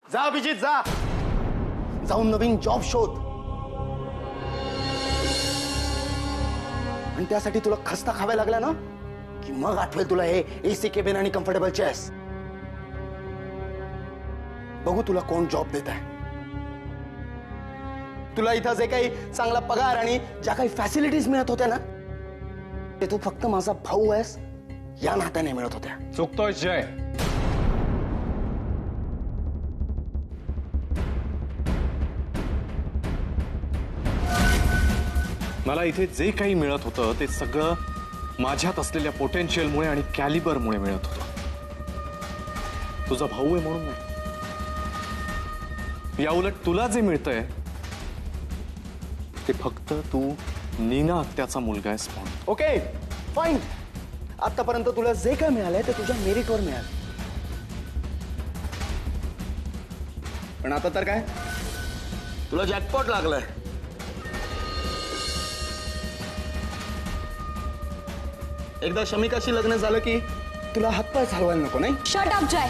जा अभिजित जा, जाऊन नवीन जॉब शोध. आणि त्यासाठी तुला खस्ता खावा लागला ना की मग आठवेल तुला हे एसी केबिन आणि कम्फर्टेबल चेअर्स. बघू तुला कोण जॉब देत आहे. तुला इथं जे काही चांगला पगार आणि ज्या काही फॅसिलिटीज मिळत होत्या ना ते तू फक्त माझा भाऊ आहेस या नात्याने मिळत होत्या. चुकतोय जय. मला इथे जे काही मिळत होतं ते सगळं माझ्यात असलेल्या पोटेन्शियलमुळे आणि कॅलिबरमुळे मिळत होतं. तुझा भाऊ आहे म्हणून नाही. याउलट तुला जे मिळतंय ते फक्त तू नीना आत्याचा मुलगा आहेस म्हणून. Okay fine. आतापर्यंत तुला जे काय मिळालंय ते तुझ्या मेरिटवर मिळालं. पण आता तर काय तुला जॅकपॉट लागलाय. एकदा शमिकाशी लग्न झालं की तुला हातपाय चालवायला नको नाही. शट अप जय.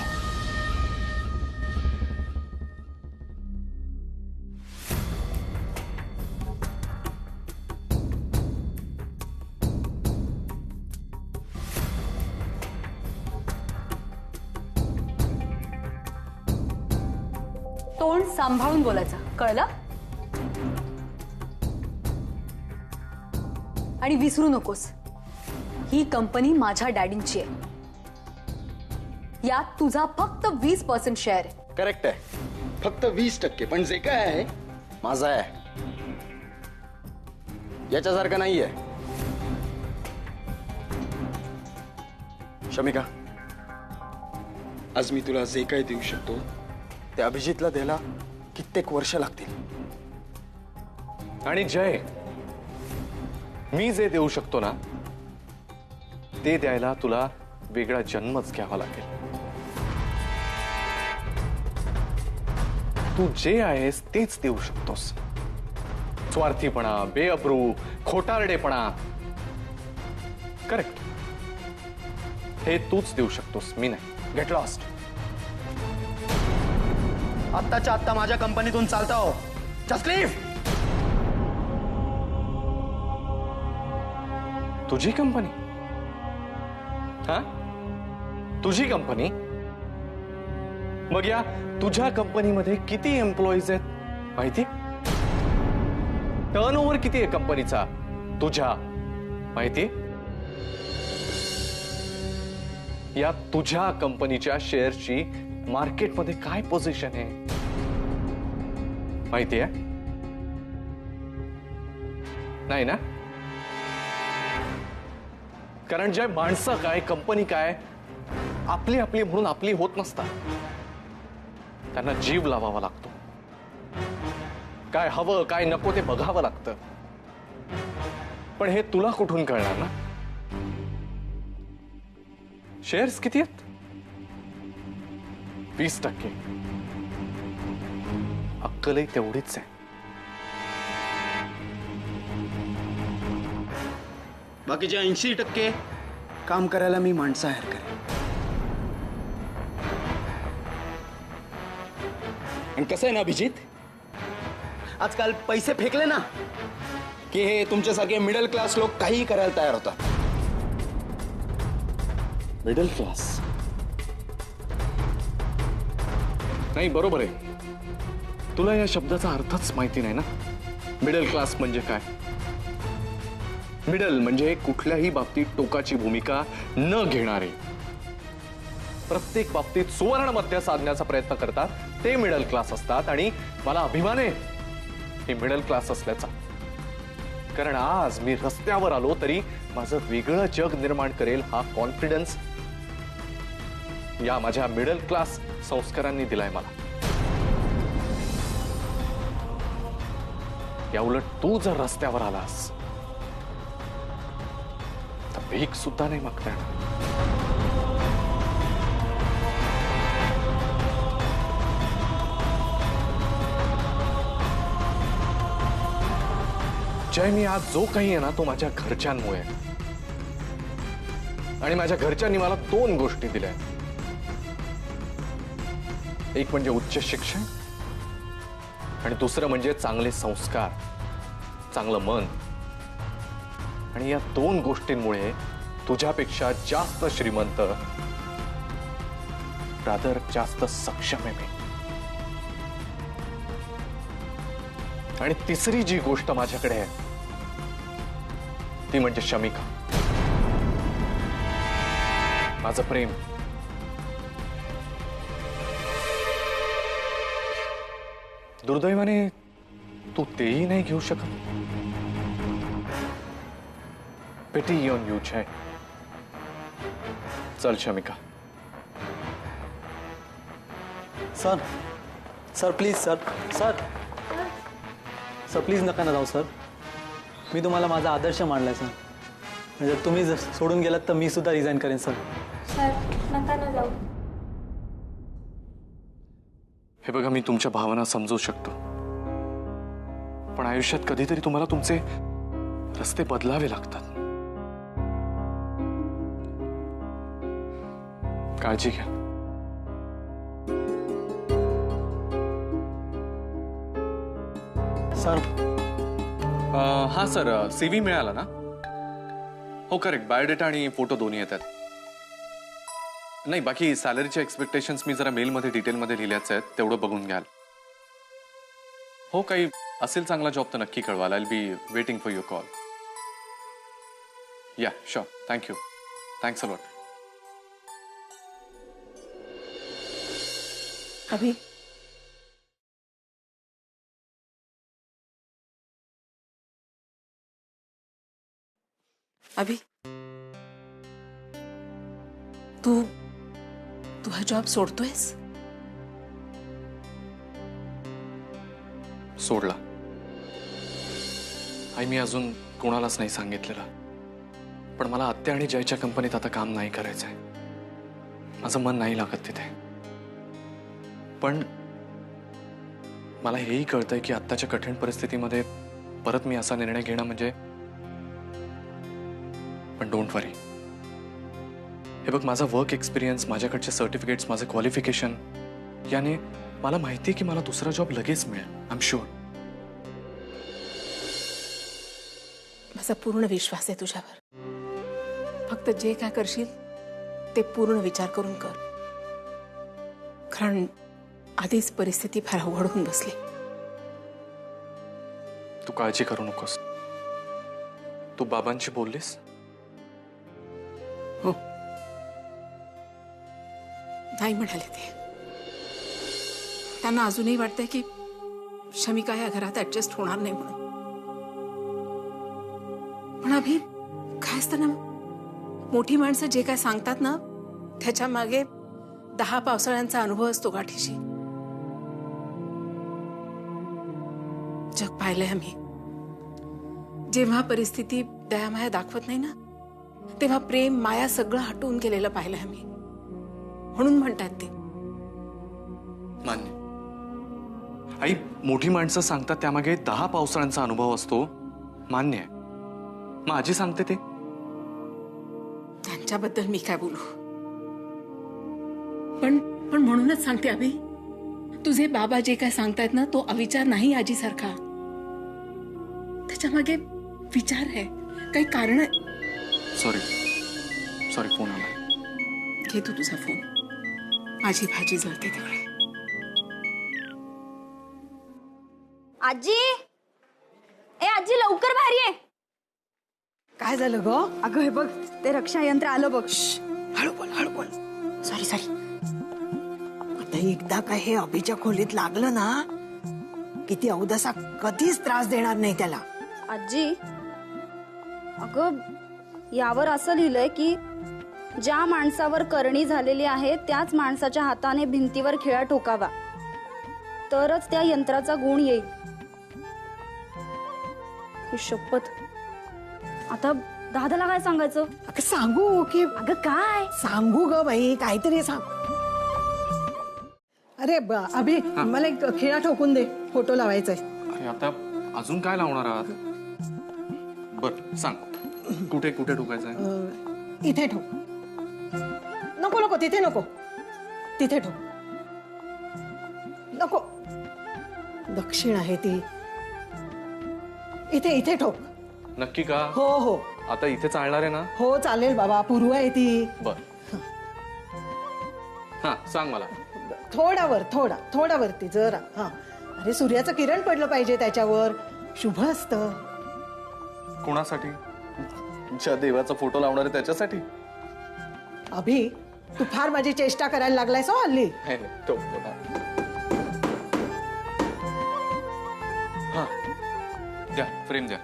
तोंड सांभाळून बोलायचं, कळलं? आणि विसरू नकोस, ही कंपनी माझ्या डॅडींची आहे. यात तुझा फक्त 20% शेअर आहे. करेक्ट आहे, फक्त 20%. पण जे काय आहे माझा आहे, याच्यासारखं नाहीये. शमिका, आज मी तुला जे काही देऊ शकतो ते अभिजितला द्यायला कित्येक वर्ष लागतील. आणि जय, मी जे देऊ शकतो ना ते द्यायला तुला वेगळा जन्मच घ्यावा लागेल. तू जे आहेस तेच देऊ शकतोस. स्वार्थीपणा, बेअब्रू, खोटारडेपणा, करेक्ट, हे तूच देऊ शकतोस, मी नाही. Get lost. आत्ताच्या आत्ता माझ्या कंपनीतून चालता हो. Just leave. तुझी कंपनी? हा, तुझी कंपनी? मग या तुझ्या कंपनीमध्ये किती एम्प्लॉईज आहेत माहिती? टर्नओव्हर किती आहे कंपनीचा तुझ्या माहिती? या तुझ्या कंपनीच्या शेअरची मार्केटमध्ये काय पोझिशन आहे माहिती आहे? नाही ना? कारण जे माणसं काय, कंपनी काय, आपली आपली म्हणून आपली होत नसतात. त्यांना जीव लावावा लागतो. काय हवं काय नको ते बघावं लागतं. पण हे तुला कुठून कळणार ना? शेअर्स किती आहेत? 20%. अक्कलही तेवढीच आहे. बाकीचे 80% काम करायला मी माणसं हायर करेन. आणि कसं आहे ना अभिजित, आजकाल पैसे फेकले ना की हे तुमच्यासारखे मिडल क्लास लोक काहीही करायला तयार होतात. मिडल क्लास नाही, बरोबर आहे. तुला या शब्दाचा अर्थच माहिती नाही ना. मिडल क्लास म्हणजे काय? मिडल म्हणजे कुठल्याही बाबतीत टोकाची भूमिका न घेणारे, प्रत्येक बाबतीत सुवर्ण मध्य साधण्याचा प्रयत्न करतात ते मिडल क्लास असतात. आणि मला अभिमान आहे हे मिडल क्लास असल्याचा. कारण आज मी रस्त्यावर आलो तरी माझं वेगळं जग निर्माण करेल हा कॉन्फिडन्स या माझ्या मिडल क्लास संस्कारांनी दिलाय मला. याउलट तू जर रस्त्यावर आलास तर भीक सुद्धा नाही मागता येणार. जय, मी आज जो काही आहे ना तो माझ्या घरच्यांमुळे. आणि माझ्या घरच्यांनी मला 2 गोष्टी दिल्या. एक म्हणजे उच्च शिक्षण आणि दुसरं म्हणजे चांगले संस्कार, चांगलं मन. आणि या दोन गोष्टींमुळे तुझ्यापेक्षा जास्त श्रीमंत, रादर जास्त सक्षम आहे मी. आणि तिसरी जी गोष्ट माझ्याकडे आहे ती म्हणजे शमिका, माझं प्रेम. दुर्दैवाने तू तेही नाही घेऊ शकत. पिटी ऑन यू है. चल Shamika. Sir sir please sir sir sir please नका ना जाऊ सर. मी तुम्हाला माझा आदर्श मानलाय सर. म्हणजे तुम्ही जर सोडून गेलात तर मी सुद्धा रिझाईन करेन सर. सर नका ना जाऊ. हे बघा, मी तुमच्या भावना समजू शकतो, पण आयुष्यात कधीतरी तुम्हाला तुमचे रस्ते बदलावे लागतात. काळजी घ्या. सर हा सर, सीव्ही मिळाला ना? हो करेक्ट, बायोडेटा आणि फोटो दोन्ही येतात. नाही, बाकी सॅलरीचे एक्सपेक्टेशन्स मी जरा मेलमध्ये डिटेलमध्ये लिहिल्याच आहेत, तेवढं बघून घ्याल. हो, काही असेल चांगला जॉब तर नक्की कळवाल. I be waiting for your call. Yeah sure. Thank you. Thanks a lot. अभी अभी तू तू हा जॉब सोडतोयस? सोडला. आई, मी अजून कोणालाच नाही सांगितलेलं, पण मला आत्या आणि जयच्या कंपनीत आता काम नाही करायचंय. माझं मन नाही लागत तिथे. पण मला हेही कळतंय की आत्ताच्या कठीण परिस्थितीमध्ये परत मी असा निर्णय घेणं म्हणजे. पण डोंट वरी. हे बघ, माझा वर्क एक्सपिरियन्स, माझ्याकडचे सर्टिफिकेट्स, माझं क्वालिफिकेशन याने मला माहिती आहे की मला दुसरा जॉब लगेच मिळेल. I am sure. माझा पूर्ण विश्वास आहे तुझ्यावर. फक्त जे काय करशील ते पूर्ण विचार करून कर, कारण आधीच परिस्थिती फार अवघड होऊन बसली. तू काळजी करू नकोस. तू बाबांशी बोललीस? हो, नाही म्हणाले ते. त्यांना अजूनही वाटतंय की शमिका या घरात ऍडजस्ट होणार नाही म्हणून. पण अभि काय असतं ना, मोठी माणसं जे काय सांगतात ना त्याच्या मागे 10 पावसाळ्यांचा अनुभव असतो गाठीशी. जग पाहिलंय आम्ही. जेव्हा परिस्थिती दयामाया दाखवत नाही ना, तेव्हा प्रेम माया सगळं हटवून गेलेलं पाहिलंय आम्ही. म्हणून म्हणतात ते. मान्य. आई, मोठी माणसं सांगतात त्यामागे 10 पावसाळ्यांचा अनुभव असतो. मान्य आहे. मग आजी सांगते ते. त्यांच्याबद्दल मी काय बोलू. पण पण म्हणूनच सांगते अभि, तुझे बाबा जे काय सांगतायत ना तो अविचार नाही आजीसारखा. त्याच्या मागे विचार आहे, काही कारण आहे. सॉरी फोन आला. घे तू तुझा फोन. माझी भाजी जळते तिकडे. आजी, ए आजी लवकर बाहेर ये. काय झालं ग? अगं हे बघ, ते रक्षा यंत्र आलं बघ. हळू बोल. सॉरी. आता एकदा काय हे अभिच्या खोलीत लागलं ना, किती अवदसा कधीच त्रास देणार नाही त्याला. आजी, अगं यावर असं लिहिलंय की ज्या माणसावर करणी झालेली आहे त्याच माणसाच्या हाताने भिंतीवर खिळा ठोकावा, तरच त्या यंत्राचा गुण येईल. शपथ. आता दादाला काय सांगायचं? अगं सांगू की? अगं काय सांगू ग बाई, काहीतरी सांग. अरे अभि, मला एक खिळा ठोकून दे, फोटो लावायचाय. अरे आता अजून काय लावणार आहात? बर सांग, कुठे ठोकायचं आहे? इथे ठोक. नको तिथे नको, तिथे ठोक. नको. दक्षिण आहे ती. इथे इथे ठोक. नक्की का? हो हो आता इथे चालणार आहे ना? हो चालेल बाबा. पूर्व आहे ती. बर. हा सांग मला. थोडा वर, थोडा वरती जरा. हा. अरे सूर्याचं किरण पडलं पाहिजे त्याच्यावर. शुभ असतं. कोणासाठी? ज्या देवाचा फोटो लावणार आहे त्याच्यासाठी? अभि, तू फार माझी चेष्टा करायला लागलायस हो हल्ली. नाही, नाही, तो हा. हा द्या, फ्रेम द्या.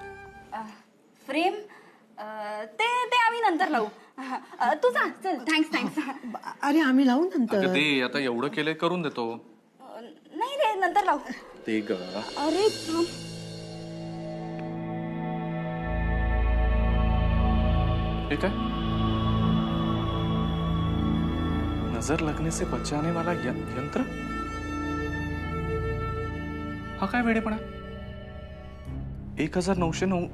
फ्रेम ते ते आम्ही नंतर लावू. तू जा चल. थँक्स. अरे आम्ही लावू अगं नंतर. ते आता एवढं केलंय, करून देतो. नाही रे नंतर लावू. ते ग. अरे थांब. हे काय? नजर लगने से बचाने वाला यंत्र? हा काय वेडेपणा? 1909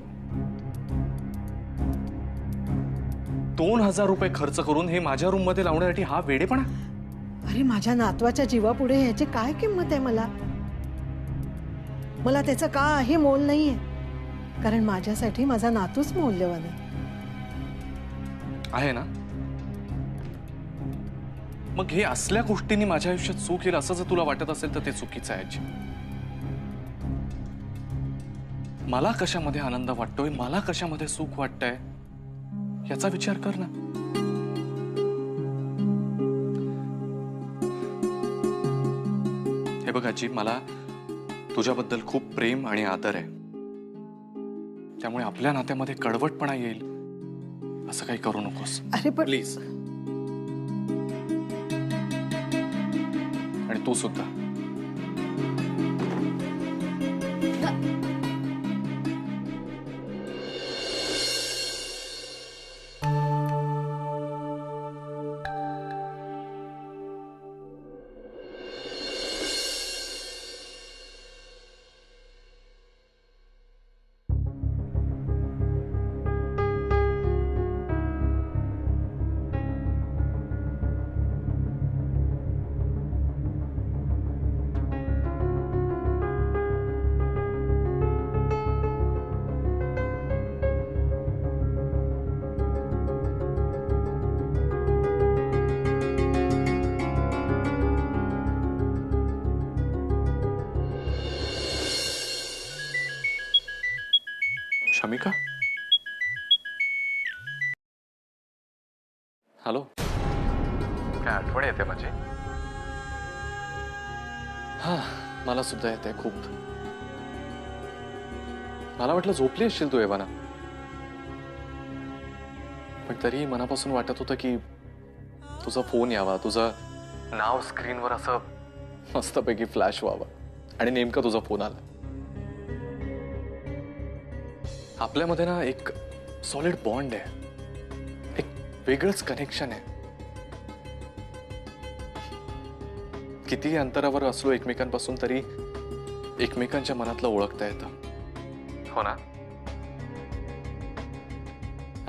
2,000 रुपये खर्च करून हे माझ्या रूम मध्ये लावण्यासाठी हा वेडेपणा? अरे माझ्या नातवाच्या जीवापुढे ह्याची काय किंमत आहे मला? मला त्याचं काही मोल नाहीये. कारण माझ्यासाठी माझा नातूच मौल्यवान आहे. आहे ना? मग हे असल्या गोष्टींनी माझ्या आयुष्यात सुख येईल असं जर तुला वाटत असेल तर ते चुकीचं आहे आजी. मला कशामध्ये आनंद वाटतोय, मला कशामध्ये सुख वाटतंय याचा विचार कर ना. हे बघ आजी, मला तुझ्याबद्दल खूप प्रेम आणि आदर आहे. त्यामुळे आपल्या नात्यामध्ये कडवटपणा येईल असं काही करू नकोस. अरे पण प्लीज. आणि तू सुद्धा. शमिका, हॅलो. काय आठवण येते माझी? हा मला सुद्धा येते खूप. मला वाटलं झोपली असशील तू एव्हाना, पण तरी मनापासून वाटत होतं की तुझा फोन यावा, तुझं नाव स्क्रीनवर असं मस्तपैकी फ्लॅश व्हावं. आणि नेमका तुझा फोन आला. आपल्यामध्ये ना एक सॉलिड बॉन्ड आहे, एक वेगळंच कनेक्शन आहे. कितीही अंतरावर असलो एकमेकांपासून तरी एकमेकांच्या मनातलं ओळखता येतं. हो ना?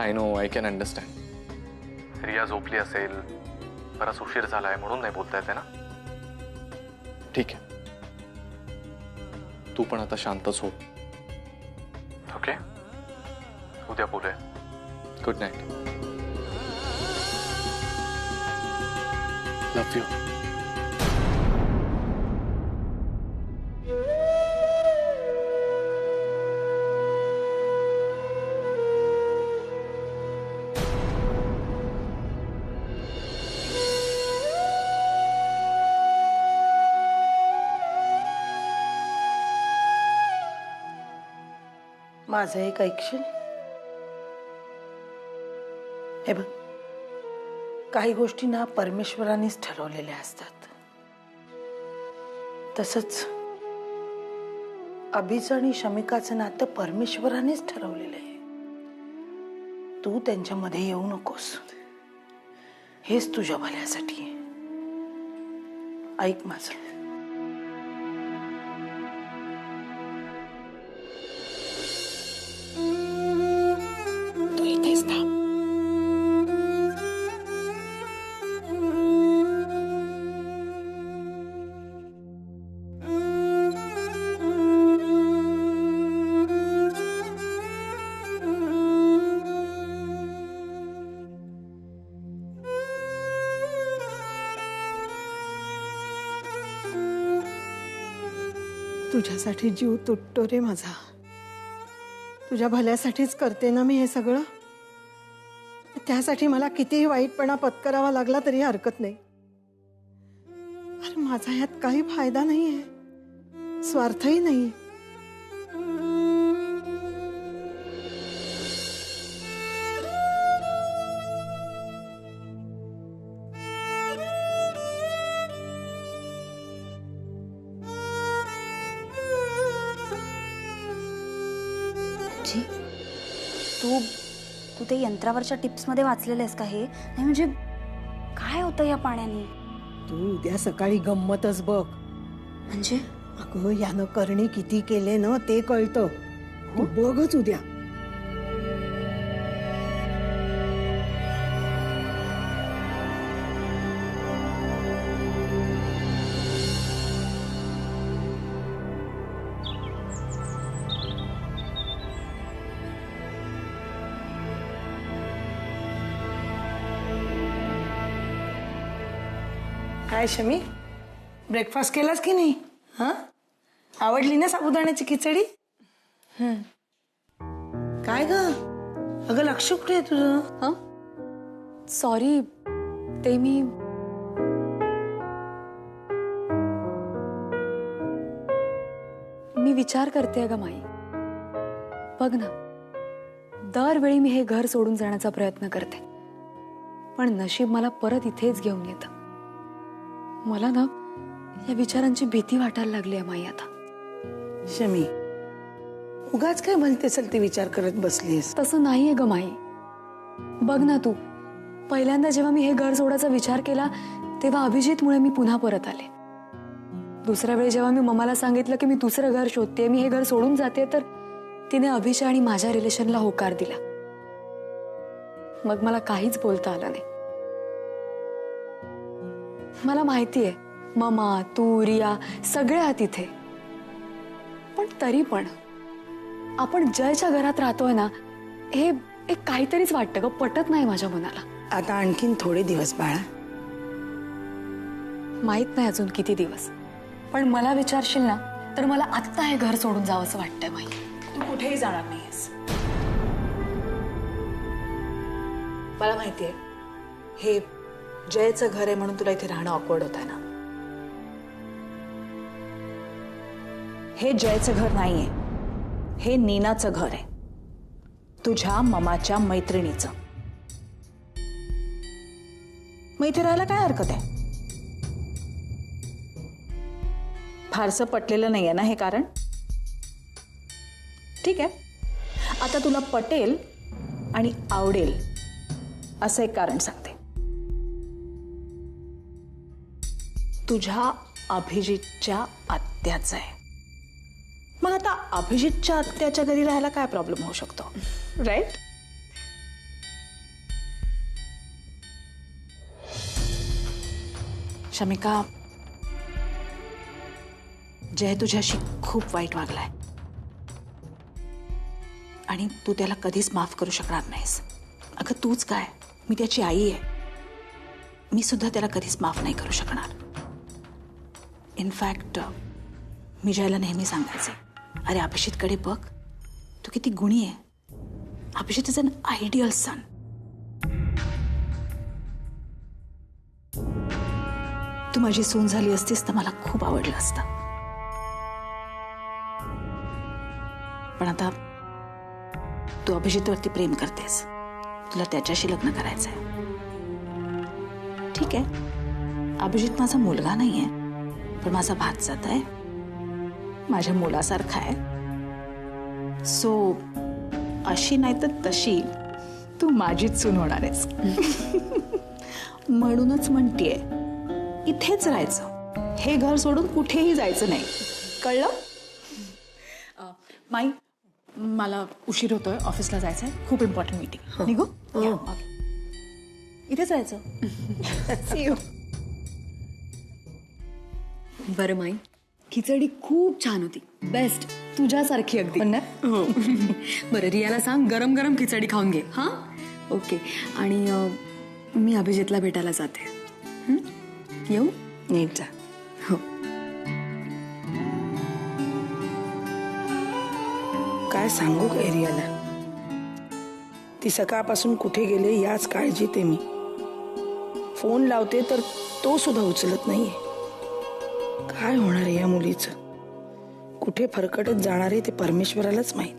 I know, I can understand. Riya झोपली असेल, बराच उशीर झालाय म्हणून नाही बोलता येते ना. ठीक आहे, तू पण आता शांतच हो. ओके, उद्या बोलूया. Good night. Love you. माझं एक ऐकशील? हे बघ, काही गोष्टी ना परमेश्वरानेच ठरवलेल्या असतात. तसंच अभिचं आणि शमिकाचं नातं परमेश्वरानेच ठरवलेलं आहे. तू त्यांच्यामध्ये येऊ नकोस. हेच तुझ्या भल्यासाठी आहे. ऐक माझं. तू इथेच थांब. तुझ्यासाठी जीव तुटतो रे माझा. तुझ्या भल्यासाठीच करते ना मी हे सगळं. त्यासाठी मला कितीही वाईटपणा पत्करावा लागला तरी हरकत नाही. अरे माझा यात काही फायदा नाहीये, स्वार्थही नाही. जी, तू ते यंत्रावरच्या टिप्समध्ये वाचलेलं आहेस का हे? नाही म्हणजे काय होतं या पाण्याने? तू उद्या सकाळी गंमतच बघ. म्हणजे अगं यानं करणी किती केले ना ते कळतं. तू बघच उद्या. काय शमी, ब्रेकफास्ट केलास की नाही? हा, आवडली ना साबुदाण्याची खिचडी? काय ग, अगं लक्ष कुठे आहे तुझं? हां सॉरी, ते मी विचार करते ग माई. बघ ना, दरवेळी मी हे घर सोडून जाण्याचा प्रयत्न करते, पण नशीब मला परत इथेच घेऊन येतं. मला ना या विचारांची भीती वाटायला लागली आहे माई आता. शमी, उगाच काय म्हणते ते विचार करत बसलीस? तसं नाहीये ग माई. बघ ना तू, पहिल्यांदा जेव्हा मी हे घर सोडायचा विचार केला तेव्हा अभिजितमुळे मी पुन्हा परत आले. दुसऱ्या वेळी जेव्हा मी मम्माला सांगितलं की मी दुसरं घर शोधते, मी हे घर सोडून जाते, तर तिने अभिषेक आणि माझ्या रिलेशनला होकार दिला. मग मला काहीच बोलता आलं नाही. मला माहितीये मम्मा, तू, रिया सगळे आहात इथे, पण तरी पण आपण जयच्या घरात राहतोय ना, हे एक काहीतरीच वाटतं ग, पटत नाही माझ्या मनाला. आता आणखीन थोडे दिवस बाळा. माहित नाही अजून किती दिवस, पण मला विचारशील ना तर मला आत्ता हे घर सोडून जावं असं वाटतंय माई. तू कुठेही जाणार नाहीस. मला माहितीये हे जयचं घर आहे म्हणून तुला इथे राहणं ऑकवर्ड होत आहे ना. हे जयचं घर नाहीये, हे नीनाचं घर आहे, तुझ्या ममाच्या मैत्रिणीचं. मग इथे राहायला काय हरकत आहे? फारसं पटलेलं नाहीये ना हे कारण? ठीक आहे, आता तुला पटेल आणि आवडेल असं एक कारण सांगते. तुझ्या अभिजितच्या आत्याचं आहे. मग आता अभिजितच्या आत्याच्या घरी राहायला काय प्रॉब्लेम होऊ शकतो, राईट? शमिका, जय तुझ्याशी खूप वाईट वागलाय आणि तू त्याला कधीच माफ करू शकणार नाहीस. अगं तूच काय, मी त्याची आई आहे. मी सुद्धा त्याला कधीच माफ नाही करू शकणार. इनफॅक्ट मी जयला नेहमी सांगायचे, अरे अभिजितकडे बघ, तू किती गुणी आहे. अभिजित इज अन आयडियल सन. तू माझी सून झाली असतीस तर मला खूप आवडलं असतं. पण आता तू अभिजितवरती प्रेम करतेस, तुला त्याच्याशी लग्न करायचंय. ठीक आहे, अभिजित माझा मुलगा नाहीये, पण माझा भातजात आहे, माझ्या मुलासारखा आहे. सो अशी नाही तर तशी तू माझीच सून होणार आहेस. म्हणूनच म्हणतेय इथेच राहायचं, हे घर सोडून कुठेही जायचं नाही, कळलं? माई, मला उशीर होतोय, ऑफिसला जायचंय, खूप इम्पॉर्टंट मीटिंग. निघू? इथेच राहायचं. See you. बरं माई, खिचडी खूप छान होती, बेस्ट, तुझ्यासारखी अगदी. हो. बरं रियाला सांग गरम गरम खिचडी खाऊन घे. हां, ओके. आणि मी अभिजितला भेटायला जाते. येऊ? नीट जा. हो. काय सांगू का एरियाला? ती सकाळपासून कुठे गेले याच काळजीत आहे मी. फोन लावते तर तो सुद्धा उचलत नाहीये. काय होणार आहे या मुलीचं? कुठे फरकटत जाणार आहे ते परमेश्वरालाच माहित.